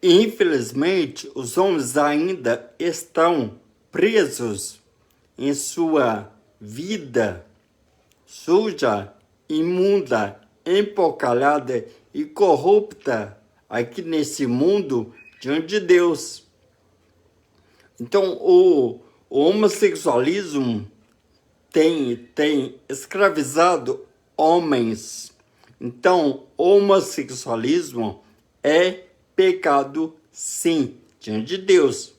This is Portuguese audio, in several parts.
Infelizmente, os homens ainda estão presos em sua vida suja, imunda, empocalhada e corrupta aqui nesse mundo diante de Deus. Então, o homossexualismo tem escravizado homens. Então, o homossexualismo é pecado, sim, diante de Deus.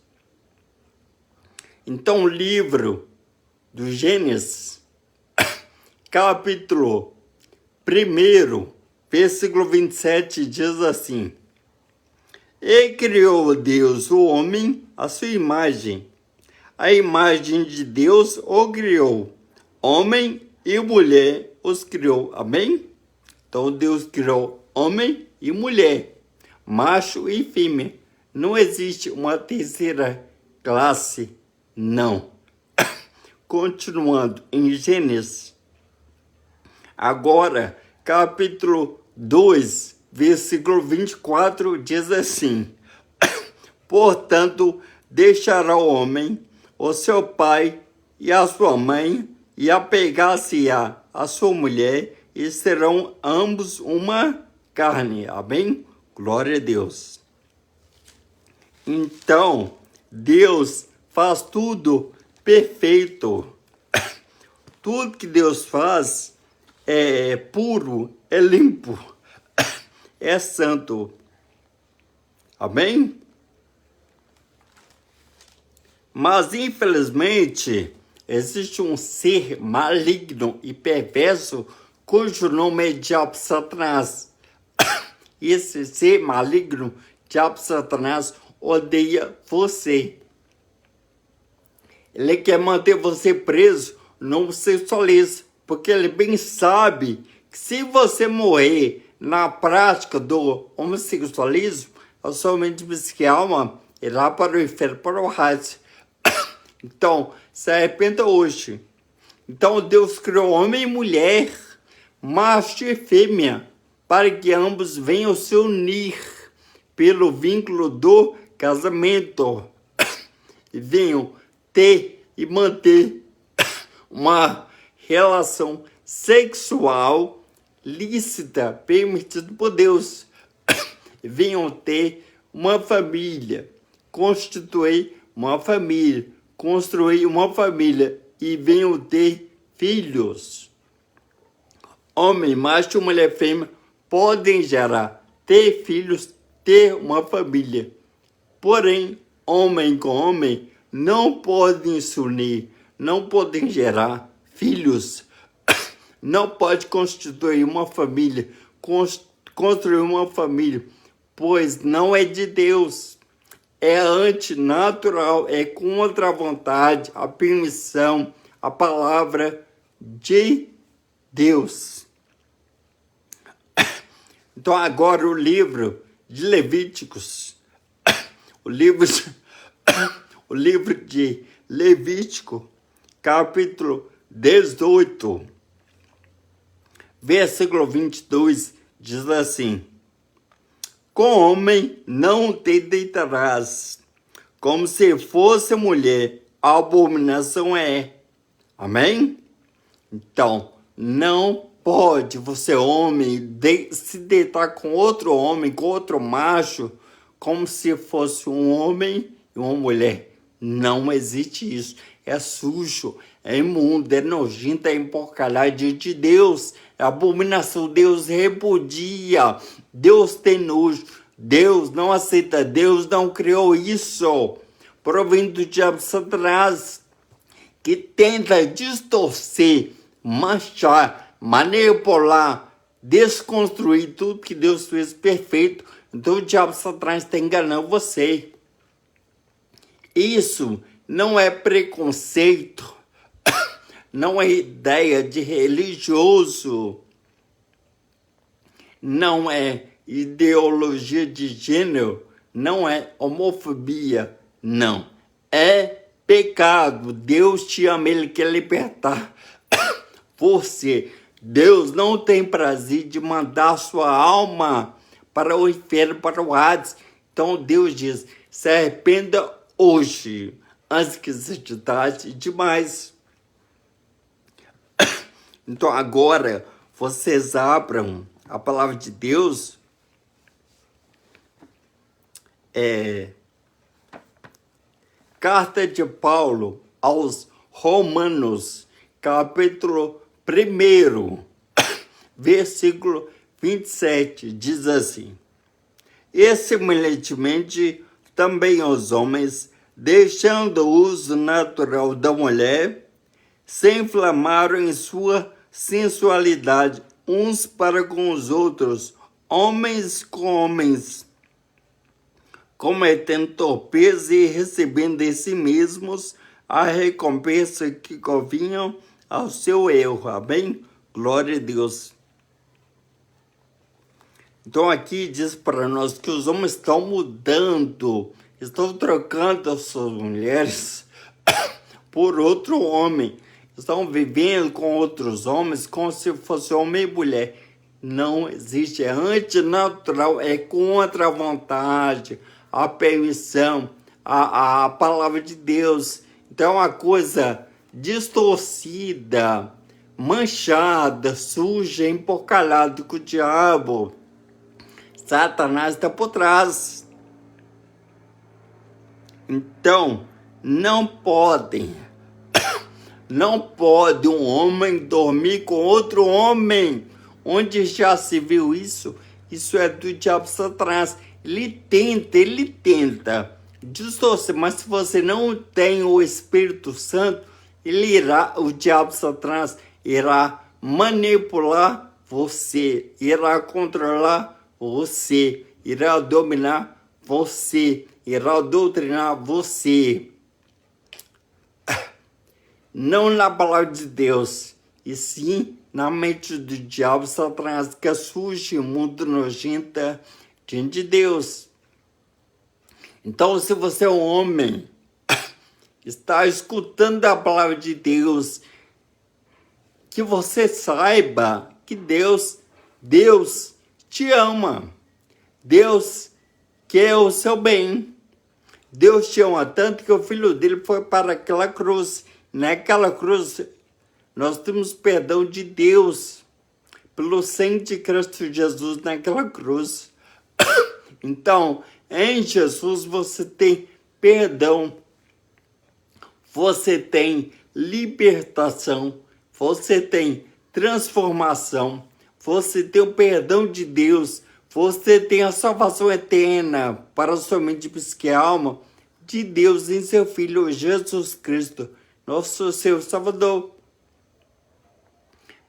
Então, o livro do Gênesis, capítulo 1, versículo 27, diz assim: E criou Deus o homem à sua imagem. A imagem de Deus o criou. Homem e mulher os criou. Amém? Então, Deus criou homem e mulher, macho e fêmea. Não existe uma terceira classe, não. Continuando em Gênesis, agora, capítulo 2, versículo 24, diz assim: Portanto, deixará o homem, o seu pai e a sua mãe, e apegar-se-á a sua mulher, e serão ambos uma carne. Amém? Glória a Deus. Então, Deus faz tudo perfeito. Tudo que Deus faz é puro, é limpo, é santo. Amém? Mas, infelizmente, existe um ser maligno e perverso cujo nome é Diabo Satanás. Esse ser maligno, Diabo Satanás, odeia você. Ele quer manter você preso no homossexualismo, porque ele bem sabe que se você morrer na prática do homossexualismo, a sua mente e alma irá para o inferno, para o Hades. Então, se arrependa hoje. Então, Deus criou homem e mulher, macho e fêmea, para que ambos venham se unir pelo vínculo do casamento e venham ter e manter uma relação sexual lícita, permitida por Deus. E venham ter uma família, constituir uma família, construir uma família e venham ter filhos. Homem, macho e mulher fêmea podem gerar, ter filhos, ter uma família. Porém, homem com homem não podem se unir, não podem gerar filhos, não pode constituir uma família, construir uma família, pois não é de Deus. É antinatural, é contra a vontade, a permissão, a palavra de Deus. Então agora o livro de Levíticos, o livro de Levítico, capítulo 18, versículo 22, diz assim: Com homem não te deitarás, como se fosse mulher, a abominação é. Amém? Então, não pode você, homem, se deitar com outro homem, com outro macho, como se fosse um homem e uma mulher. Não existe isso. É sujo, é imundo, é nojento, é emporcalhado diante de Deus. É abominação. Deus repudia. Deus tem nojo. Deus não aceita. Deus não criou isso. Provindo do diabo Satanás, que tenta distorcer, manchar, manipular, desconstruir tudo que Deus fez perfeito. Então o diabo Satanás está enganando você. Isso não é preconceito, não é ideia de religioso, não é ideologia de gênero, não é homofobia, não. É pecado. Deus te ama, Ele quer libertar você. Deus não tem prazer de mandar sua alma para o inferno, para o Hades. Então Deus diz, se arrependa hoje, antes que seja tarde demais. Então agora, vocês abram a palavra de Deus, Carta de Paulo aos Romanos, capítulo 1, versículo 27, diz assim: E semelhantemente também os homens, deixando o uso natural da mulher, se inflamaram em sua sensualidade uns para com os outros, homens com homens, cometendo torpeza e recebendo de si mesmos a recompensa que convinham ao seu erro. Amém? Glória a Deus. Então aqui diz para nós que os homens estão mudando, estão trocando as suas mulheres por outro homem, estão vivendo com outros homens como se fosse homem e mulher. Não existe, é antinatural, é contra a vontade, a permissão, a palavra de Deus. Então é uma coisa distorcida, manchada, suja, empocalhada com o diabo. Satanás está por trás. Então, não pode um homem dormir com outro homem. Onde já se viu isso? Isso é do diabo Satanás. Ele tenta distorcer, mas se você não tem o Espírito Santo, o diabo Satanás irá manipular você, irá controlar você, irá dominar você, irá doutrinar você. Não na palavra de Deus, e sim na mente do diabo Satanás, que é suja, muito nojenta diante de Deus. Então, se você é um homem, está escutando a palavra de Deus, que você saiba que Deus te ama. Deus quer o seu bem. Deus te ama tanto que o Filho dele foi para aquela cruz. Naquela cruz, nós temos perdão de Deus pelo sangue de Cristo Jesus naquela cruz. Então, em Jesus você tem perdão, você tem libertação, você tem transformação, você tem o perdão de Deus, você tem a salvação eterna para a sua mente, psique e alma de Deus em seu Filho Jesus Cristo, nosso Senhor Salvador.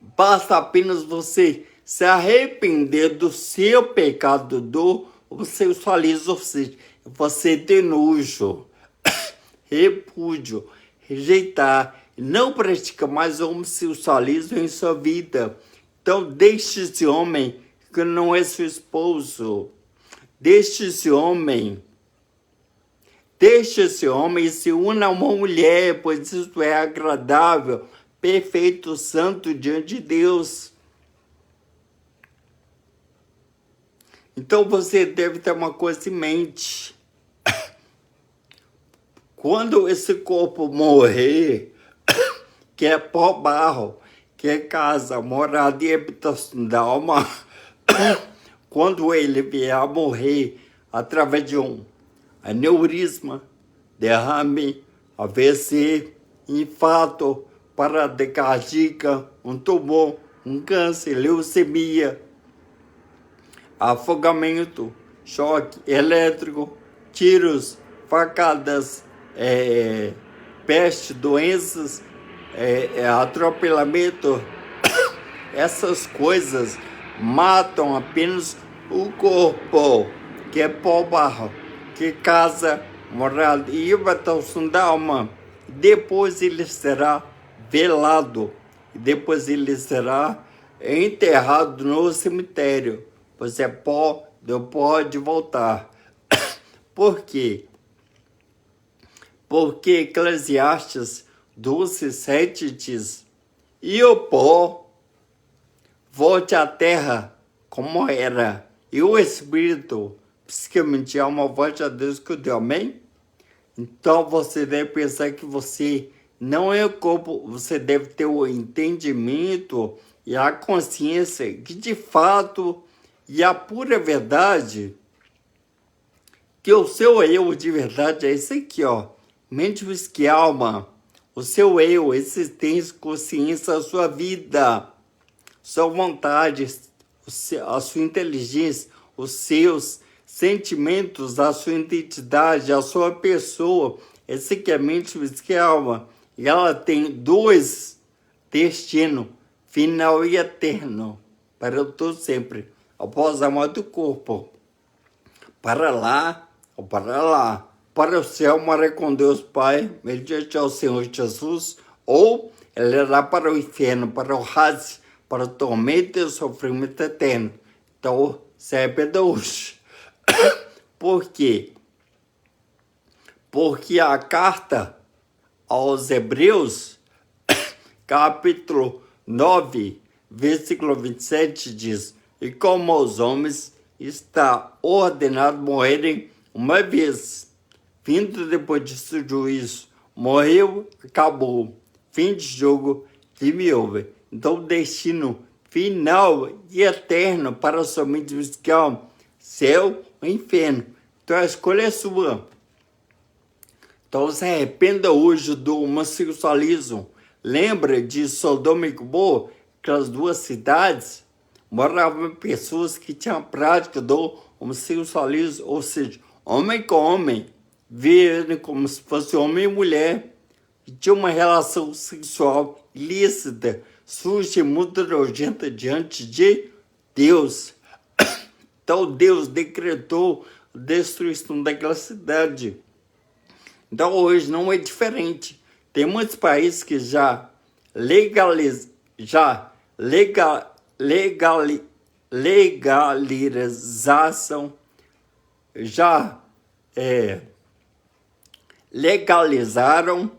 Basta apenas você se arrepender do seu pecado, do sexualismo, ou seja, você ter nojo, repúdio, rejeitar, não pratica mais o homossexualismo em sua vida. Então deixe esse homem que não é seu esposo, deixe esse homem e se una a uma mulher, pois isso é agradável, perfeito, santo diante de Deus. Então você deve ter uma coisa em mente. Quando esse corpo morrer, que é pó barro, que é casa, morada e habitação da alma, quando ele vier a morrer através de um aneurisma, derrame, AVC, infarto, parada cardíaca, um tumor, um câncer, leucemia, afogamento, choque elétrico, tiros, facadas, peste, doenças, atropelamento, essas coisas matam apenas o corpo, que é pó barro, que casa, morada e habitação da alma. Depois ele será velado, e depois ele será enterrado no cemitério, pois é pó, não pode voltar. Por quê? Porque Eclesiastes 12:7 diz: e o pó volte à terra como era, e o espírito psiquicamente, alma, voz a Deus que deu, amém? Então você deve pensar que você não é o corpo, você deve ter o entendimento e a consciência que de fato e a pura verdade, que o seu eu de verdade é esse aqui, ó. Mente, física e alma. O seu eu, existência, consciência, a sua vida, sua vontade, a sua inteligência, os seus sentimentos, a sua identidade, a sua pessoa. Esse aqui é mente, física e alma. E ela tem dois destinos, final e eterno, para todo sempre. Após a morte do corpo. Para lá ou para lá. Para o céu, morar com Deus Pai, mediante ao Senhor Jesus, ou ele irá para o inferno, para o Hades, para o tormento e o sofrimento eterno. Então, se arrependa hoje. Por quê? Porque a carta aos Hebreus, capítulo 9, versículo 27, diz: e como os homens está ordenado morrerem uma vez, vindo depois disso o juízo, morreu, acabou, fim de jogo, que me ouve. Então o destino final e eterno para somente fiscal, céu ou inferno. Então a escolha é sua. Então se arrependa hoje do homossexualismo. Lembra de Sodoma e Gomorra, aquelas duas cidades? Moravam pessoas que tinham a prática do homossexualismo, ou seja, homem com homem, vivendo como se fosse homem e mulher, e tinha uma relação sexual ilícita, suja e muito nojenta diante de Deus. Então Deus decretou a destruição daquela cidade. Então hoje não é diferente. Tem muitos países que já legalizaram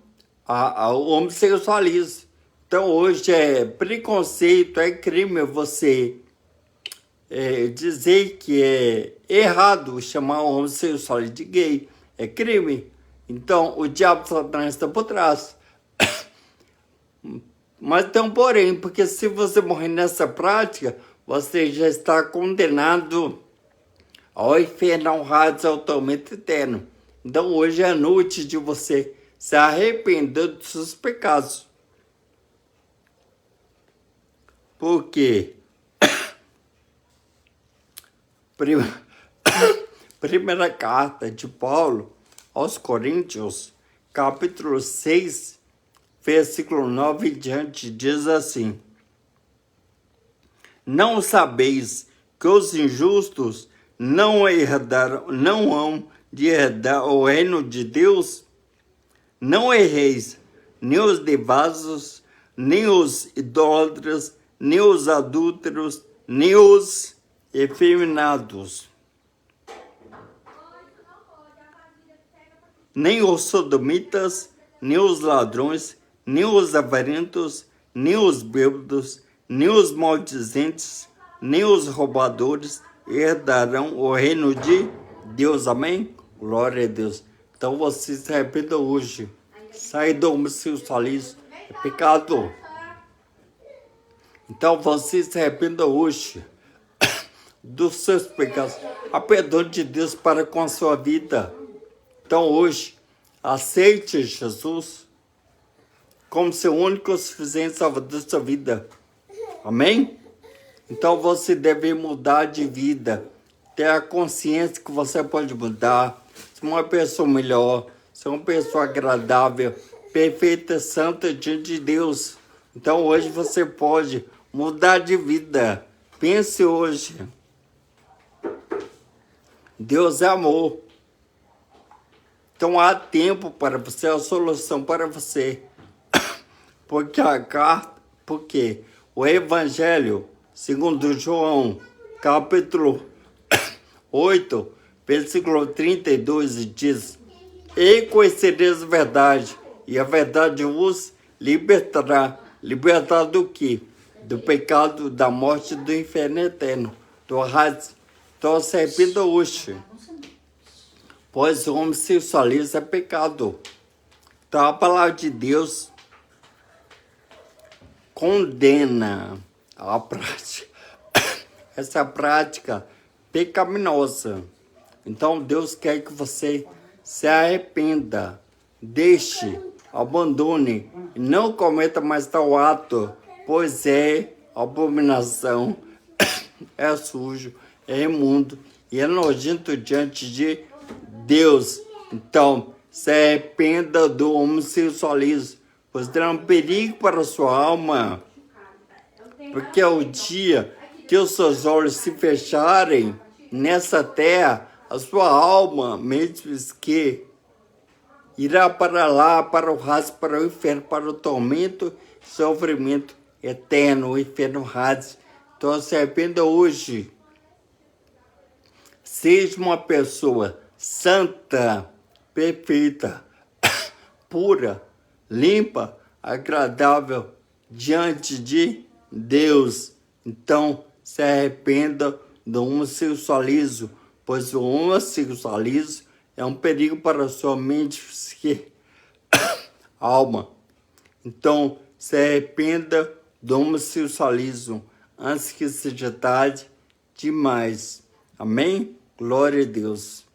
o homossexualismo. Então hoje é preconceito, é crime você dizer que é errado chamar o homossexual de gay. É crime. Então o diabo Satanás está por trás. Mas então, porém, porque se você morrer nessa prática, você já está condenado ao inferno, ao Hades, ao tormento eterno. Então hoje é a noite de você se arrepender dos seus pecados. Porque primeira carta de Paulo aos Coríntios, capítulo 6, versículo 9 em diante, diz assim: não sabeis que os injustos não hão de herdar o reino de Deus? Não erreis, nem os devassos, nem os idólatras, nem os adúlteros, nem os efeminados, nem os sodomitas, nem os ladrões, nem os avarentos, nem os bêbados, nem os maldizentes, nem os roubadores herdarão o reino de Deus. Amém? Glória a Deus. Então você se arrependa hoje. Sai do homossexualismo. É pecado. Então você se arrependa hoje dos seus pecados. A perdão de Deus para com a sua vida. Então hoje, aceite Jesus como seu único e suficiente salvador da sua vida. Amém? Então você deve mudar de vida. Ter a consciência que você pode mudar. Ser uma pessoa melhor. Ser uma pessoa agradável. Perfeita, santa diante de Deus. Então hoje você pode mudar de vida. Pense hoje. Deus é amor. Então há tempo para você, a solução para você. Porque o Evangelho, segundo João, capítulo 8, versículo 32, diz: e conhecereis a verdade, e a verdade vos libertará. Libertar do quê? Do pecado, da morte, do inferno eterno, do Hades. Então se arrependa hoje, pois o homossexualismo é pecado. Então a palavra de Deus condena a prática, essa prática pecaminosa. Então Deus quer que você se arrependa, deixe, abandone e não cometa mais tal ato, pois é abominação, é sujo, é imundo e é nojento diante de Deus. Então, se arrependa do homossexualismo, pois terá um perigo para a sua alma, porque o dia que os seus olhos se fecharem nessa terra, a sua alma, mesmo que irá para lá, para o rastro, para o inferno, para o tormento, sofrimento eterno, o inferno rastro. Então se arrependa hoje. Seja uma pessoa santa, perfeita, pura, limpa, agradável diante de Deus. Então se arrependa do homossexualismo, pois o homossexualismo é um perigo para a sua mente, psique, alma. Então, se arrependa do homossexualismo antes que seja tarde demais. Amém? Glória a Deus.